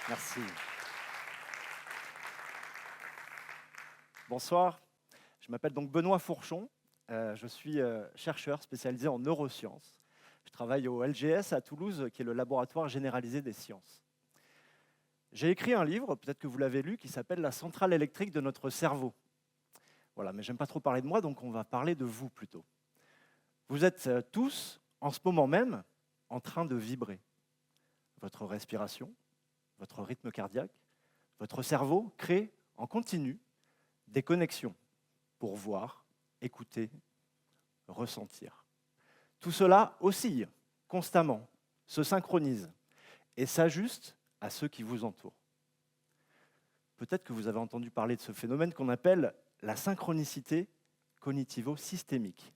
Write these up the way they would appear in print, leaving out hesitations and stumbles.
Merci. Bonsoir, je m'appelle donc Benoît Fourchon. Je suis chercheur spécialisé en neurosciences. Je travaille au LGS à Toulouse, qui est le laboratoire généralisé des sciences. J'ai écrit un livre, peut-être que vous l'avez lu, qui s'appelle « La centrale électrique de notre cerveau ». Voilà, mais j'aime pas trop parler de moi, donc on va parler de vous plutôt. Vous êtes tous, en ce moment même, en train de vibrer. Votre respiration, votre rythme cardiaque, votre cerveau crée en continu des connexions pour voir, écouter, ressentir. Tout cela oscille constamment, se synchronise et s'ajuste à ceux qui vous entourent. Peut-être que vous avez entendu parler de ce phénomène qu'on appelle la synchronicité cognitivo-systémique.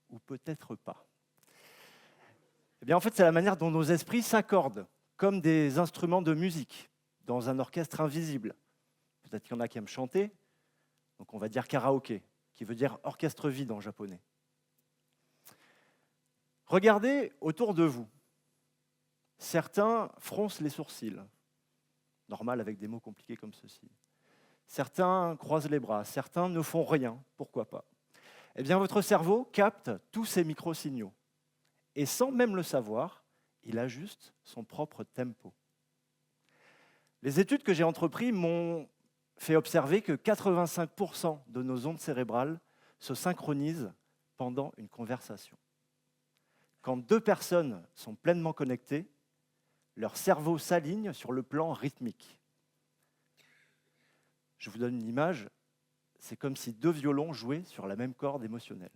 Ou peut-être pas. Eh bien, en fait, c'est la manière dont nos esprits s'accordent, comme des instruments de musique, dans un orchestre invisible. Peut-être qu'il y en a qui aiment chanter, donc on va dire karaoké, qui veut dire orchestre vide en japonais. Regardez autour de vous. Certains froncent les sourcils, normal avec des mots compliqués comme ceci. Certains croisent les bras, certains ne font rien, pourquoi pas. Eh bien, votre cerveau capte tous ces micro-signaux. Et sans même le savoir, il ajuste son propre tempo. Les études que j'ai entreprises m'ont fait observer que 85% de nos ondes cérébrales se synchronisent pendant une conversation. Quand deux personnes sont pleinement connectées, leur cerveau s'aligne sur le plan rythmique. Je vous donne une image, c'est comme si deux violons jouaient sur la même corde émotionnelle.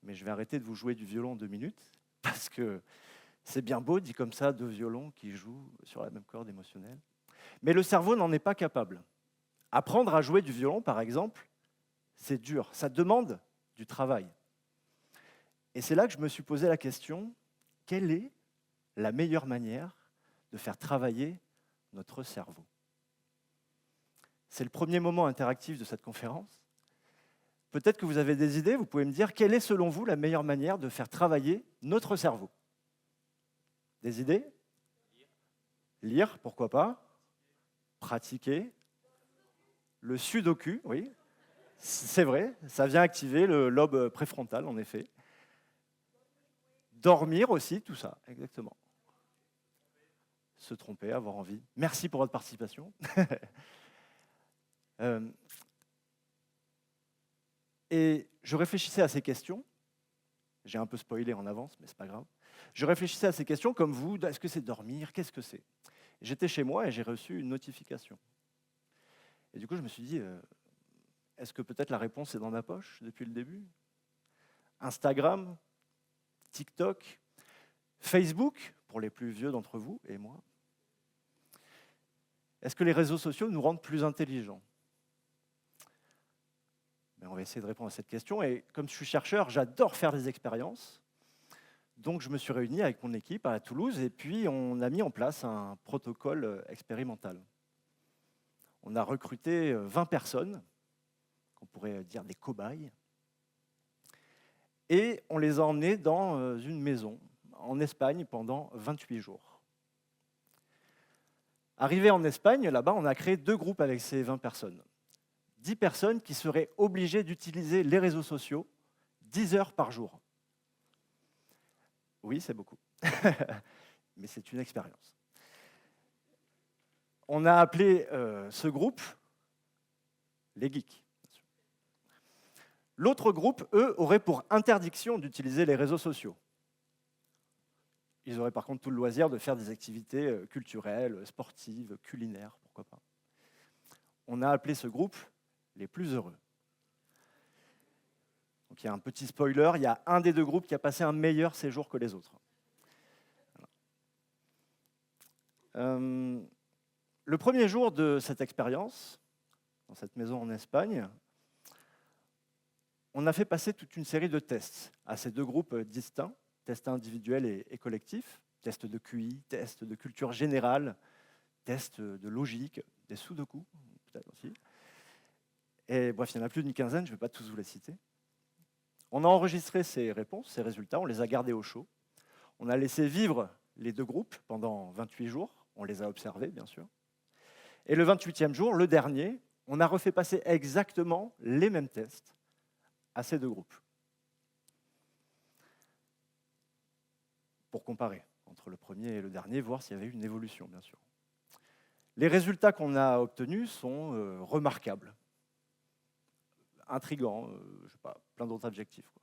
Mais je vais arrêter de vous jouer du violon en 2 minutes, parce que c'est bien beau, dit comme ça, deux violons qui jouent sur la même corde émotionnelle. Mais le cerveau n'en est pas capable. Apprendre à jouer du violon, par exemple, c'est dur, ça demande du travail. Et c'est là que je me suis posé la question, quelle est la meilleure manière de faire travailler notre cerveau? C'est le premier moment interactif de cette conférence. Peut-être que vous avez des idées, vous pouvez me dire quelle est selon vous la meilleure manière de faire travailler notre cerveau? Des idées? Lire, pourquoi pas? Pratiquer. Le sudoku, oui, c'est vrai, ça vient activer le lobe préfrontal, en effet. Dormir aussi, tout ça, exactement. Se tromper, avoir envie. Merci pour votre participation. Et je réfléchissais à ces questions. J'ai un peu spoilé en avance, mais c'est pas grave. Je réfléchissais à ces questions comme vous. Est-ce que c'est dormir? Qu'est-ce que c'est? J'étais chez moi et j'ai reçu une notification. Et du coup, je me suis dit, est-ce que peut-être la réponse est dans ma poche depuis le début? Instagram, TikTok, Facebook, pour les plus vieux d'entre vous et moi. Est-ce que les réseaux sociaux nous rendent plus intelligents? Mais on va essayer de répondre à cette question. Et comme je suis chercheur, j'adore faire des expériences. Donc je me suis réuni avec mon équipe à Toulouse et puis on a mis en place un protocole expérimental. On a recruté 20 personnes, qu'on pourrait dire des cobayes, et on les a emmenés dans une maison en Espagne pendant 28 jours. Arrivé en Espagne, là-bas, on a créé 2 groupes avec ces 20 personnes. 10 personnes qui seraient obligées d'utiliser les réseaux sociaux 10 heures par jour. Oui, c'est beaucoup, mais c'est une expérience. On a appelé ce groupe les geeks. L'autre groupe, eux, aurait pour interdiction d'utiliser les réseaux sociaux. Ils auraient par contre tout le loisir de faire des activités culturelles, sportives, culinaires, pourquoi pas. On a appelé ce groupe les plus heureux. Donc il y a un petit spoiler, il y a un des 2 groupes qui a passé un meilleur séjour que les autres. Le premier jour de cette expérience, dans cette maison en Espagne, on a fait passer toute une série de tests à ces 2 groupes distincts, tests individuels et collectifs, tests de QI, tests de culture générale, tests de logique, des sudoku, peut-être aussi. Et bref, il y en a plus d'une quinzaine, je ne vais pas tous vous les citer. On a enregistré ces réponses, ces résultats, on les a gardés au chaud. On a laissé vivre les deux groupes pendant 28 jours. On les a observés, bien sûr. Et le 28e jour, le dernier, on a refait passer exactement les mêmes tests à ces deux groupes. Pour comparer entre le premier et le dernier, voir s'il y avait eu une évolution, bien sûr. Les résultats qu'on a obtenus sont remarquables, intrigants, je sais pas, plein d'autres adjectifs, quoi.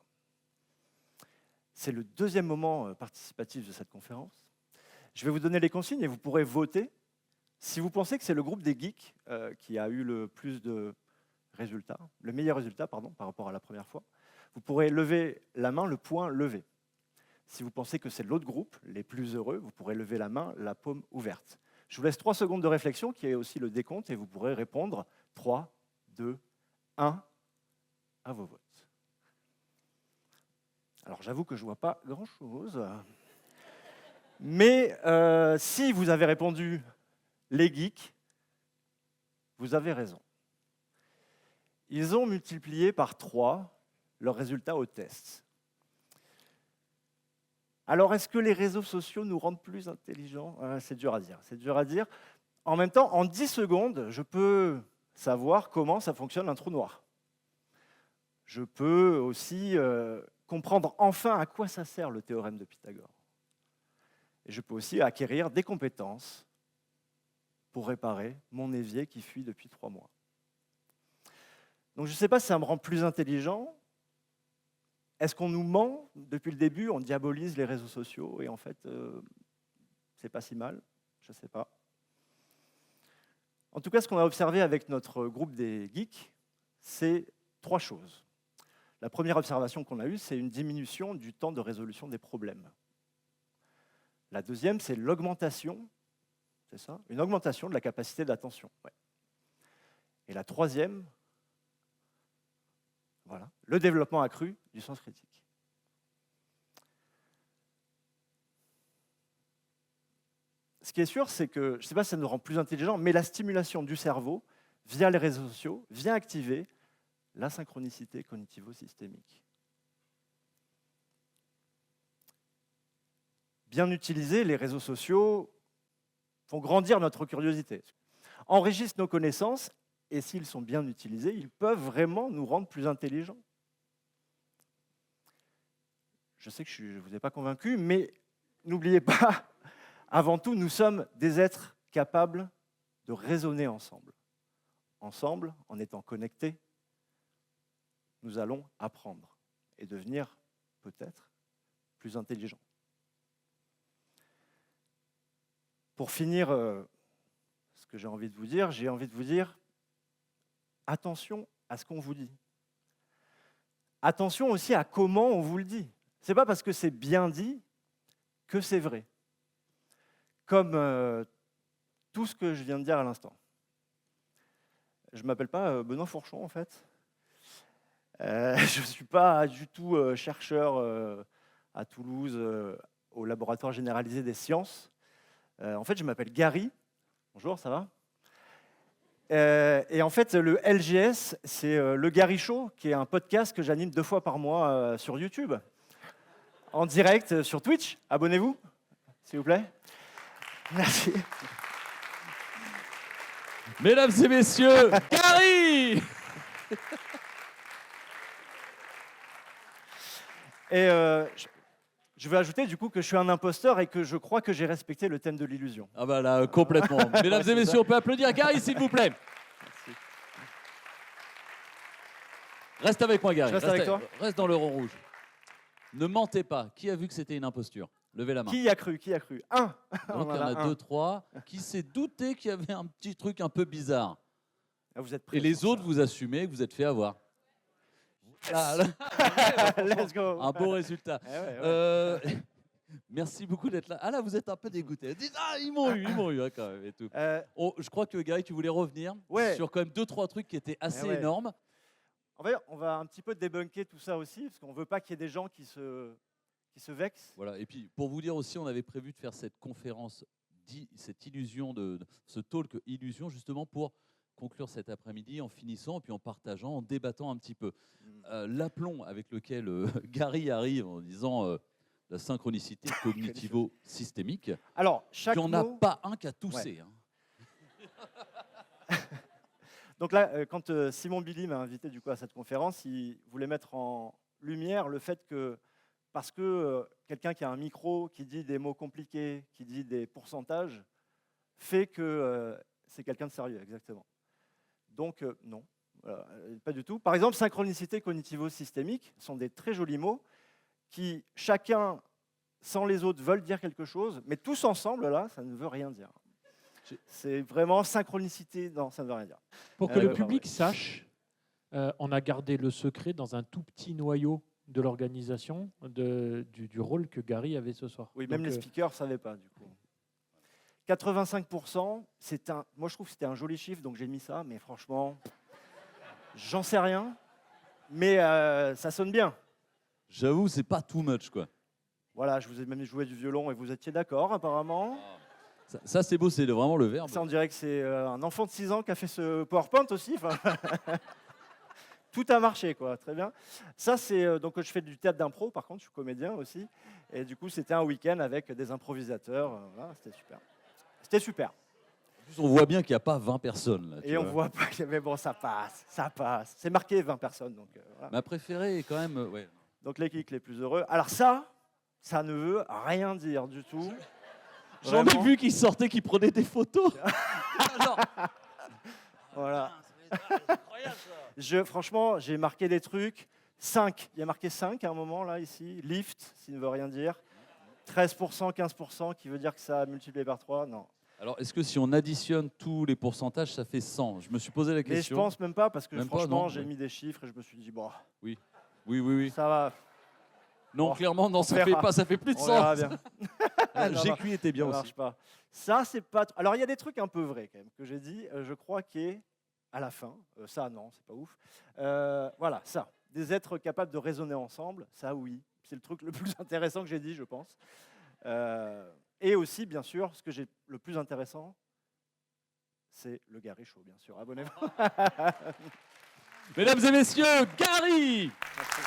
C'est le deuxième moment participatif de cette conférence. Je vais vous donner les consignes et vous pourrez voter si vous pensez que c'est le groupe des geeks qui a eu le plus de résultats, le meilleur résultat, pardon, par rapport à la première fois. Vous pourrez lever la main, le poing levé. Si vous pensez que c'est l'autre groupe, les plus heureux, vous pourrez lever la main, la paume ouverte. Je vous laisse 3 secondes de réflexion, qui est aussi le décompte, et vous pourrez répondre 3, 2, 1 à vos votes. Alors j'avoue que je ne vois pas grand-chose, mais si vous avez répondu les geeks, vous avez raison. Ils ont multiplié par 3 leurs résultats au test. Alors, est-ce que les réseaux sociaux nous rendent plus intelligents ? C'est dur à dire. C'est dur à dire. En même temps, en 10 secondes, je peux savoir comment ça fonctionne un trou noir. Je peux aussi comprendre enfin à quoi ça sert le théorème de Pythagore. Et je peux aussi acquérir des compétences pour réparer mon évier qui fuit depuis 3 mois. Donc je ne sais pas si ça me rend plus intelligent. Est-ce qu'on nous ment depuis le début, on diabolise les réseaux sociaux et en fait, c'est pas si mal, je ne sais pas. En tout cas, ce qu'on a observé avec notre groupe des geeks, c'est 3 choses. La première observation qu'on a eue, c'est une diminution du temps de résolution des problèmes. La deuxième, c'est l'augmentation, c'est ça, une augmentation de la capacité d'attention. Ouais. Et la troisième, voilà, le développement accru du sens critique. Ce qui est sûr, c'est que, je ne sais pas si ça nous rend plus intelligents, mais la stimulation du cerveau via les réseaux sociaux vient activer la synchronicité cognitivo-systémique. Bien utilisés, les réseaux sociaux font grandir notre curiosité, enrichissent nos connaissances, et s'ils sont bien utilisés, ils peuvent vraiment nous rendre plus intelligents. Je sais que je ne vous ai pas convaincu, mais n'oubliez pas, avant tout, nous sommes des êtres capables de raisonner ensemble. Ensemble, en étant connectés, nous allons apprendre et devenir peut-être plus intelligents. Pour finir, ce que j'ai envie de vous dire, attention à ce qu'on vous dit. Attention aussi à comment on vous le dit. Ce n'est pas parce que c'est bien dit que c'est vrai. Comme tout ce que je viens de dire à l'instant. Je ne m'appelle pas Benoît Fourchon, en fait. Je ne suis pas du tout chercheur à Toulouse au laboratoire généralisé des sciences. En fait, je m'appelle Gary. Bonjour, ça va ? Et en fait, le LGS, c'est le Gary Show, qui est un podcast que j'anime 2 fois par mois sur YouTube. En direct sur Twitch. Abonnez-vous, s'il vous plaît. Merci. Mesdames et messieurs, Gary. Et je veux ajouter du coup que je suis un imposteur et que je crois que j'ai respecté le thème de l'illusion. Ah bah là, complètement. Mesdames et messieurs, on peut applaudir Gary, s'il vous plaît. Merci. Reste avec moi, Gary. Je reste avec toi. Reste dans le rond rouge. Ne mentez pas. Qui a vu que c'était une imposture ? Levez la main. Qui y a cru ? Un. Donc il y en a 2, 3. Qui s'est douté qu'il y avait un petit truc un peu bizarre ? Ah, vous êtes prêts Et les pour autres, ça. vous assumez que vous êtes fait avoir. Ah, Let's go. un beau résultat. Eh ouais. Merci beaucoup d'être là. Ah là, vous êtes un peu dégoûté. Dites, ah, ils m'ont eu hein, quand même et tout. Je crois que Gary, tu voulais revenir sur quand même 2, 3 trucs qui étaient assez énormes. En fait, on va un petit peu débunker tout ça aussi, parce qu'on ne veut pas qu'il y ait des gens qui se vexent. Voilà. Et puis, pour vous dire aussi, on avait prévu de faire cette conférence, cette illusion, ce talk illusion, justement pour conclure cet après-midi en finissant, et puis en partageant, en débattant un petit peu. L'aplomb avec lequel Gary arrive en disant la synchronicité cognitivo-systémique. Alors, Il chaque n'y en a mot... pas un qui a toussé. Hein. Donc là, quand Simon Billy m'a invité du coup à cette conférence, il voulait mettre en lumière le fait que, parce que quelqu'un qui a un micro, qui dit des mots compliqués, qui dit des pourcentages, fait que c'est quelqu'un de sérieux, exactement. Donc non, pas du tout. Par exemple, synchronicité cognitivo-systémique sont des très jolis mots qui, chacun, sans les autres, veulent dire quelque chose, mais tous ensemble, là, ça ne veut rien dire. C'est vraiment synchronicité, non, ça ne veut rien dire. Pour que le public sache, on a gardé le secret dans un tout petit noyau de l'organisation du rôle que Gary avait ce soir. Oui, même Donc, les speakers ne savaient pas, du coup. 85%, moi je trouve que c'était un joli chiffre, donc j'ai mis ça, mais franchement, j'en sais rien, mais ça sonne bien. J'avoue, c'est pas too much, quoi. Voilà, je vous ai même joué du violon et vous étiez d'accord, apparemment. Ça c'est beau, c'est vraiment le verbe. Ça, on dirait que c'est un enfant de 6 ans qui a fait ce PowerPoint aussi. Tout a marché, quoi. Très bien. Ça, c'est donc je fais du théâtre d'impro. Par contre, je suis comédien aussi. Et du coup, c'était un week-end avec des improvisateurs. Voilà, c'était super. C'était super. En plus, on voit bien qu'il n'y a pas 20 personnes. Là, Et on voit pas. Mais bon, ça passe, ça passe. C'est marqué 20 personnes. Donc, voilà. Ma préférée est quand même. Ouais. Donc les geeks les plus heureux. Alors ça ne veut rien dire du tout. J'en ai vu qui sortaient, qui prenaient des photos. Voilà. Franchement, j'ai marqué des trucs. 5. Il y a marqué 5 à un moment, là, ici. Lift, ça ne veut rien dire. 13%, 15%, qui veut dire que ça a multiplié par 3. Non. Alors, est-ce que si on additionne tous les pourcentages, ça fait 100? Je me suis posé la question. Mais je pense même pas, parce que Même franchement, pas, non, j'ai ouais. mis des chiffres et je me suis dit, bon, Oui. ça va. Non, Bon, clairement, non, ça verra. fait pas, ça fait plus de On 100. verra bien. Non, GQ était bien ça aussi. marche pas. Ça, c'est pas. Alors, il y a des trucs un peu vrais quand même que j'ai dit. Je crois qu'à la fin, ça non, c'est pas ouf. Voilà, ça, des êtres capables de raisonner ensemble, ça oui, c'est le truc le plus intéressant que j'ai dit, je pense. Et aussi, bien sûr, ce que j'ai le plus intéressant, c'est le Gary Show, bien sûr. Abonnez-vous. Mesdames et messieurs, Gary. Merci.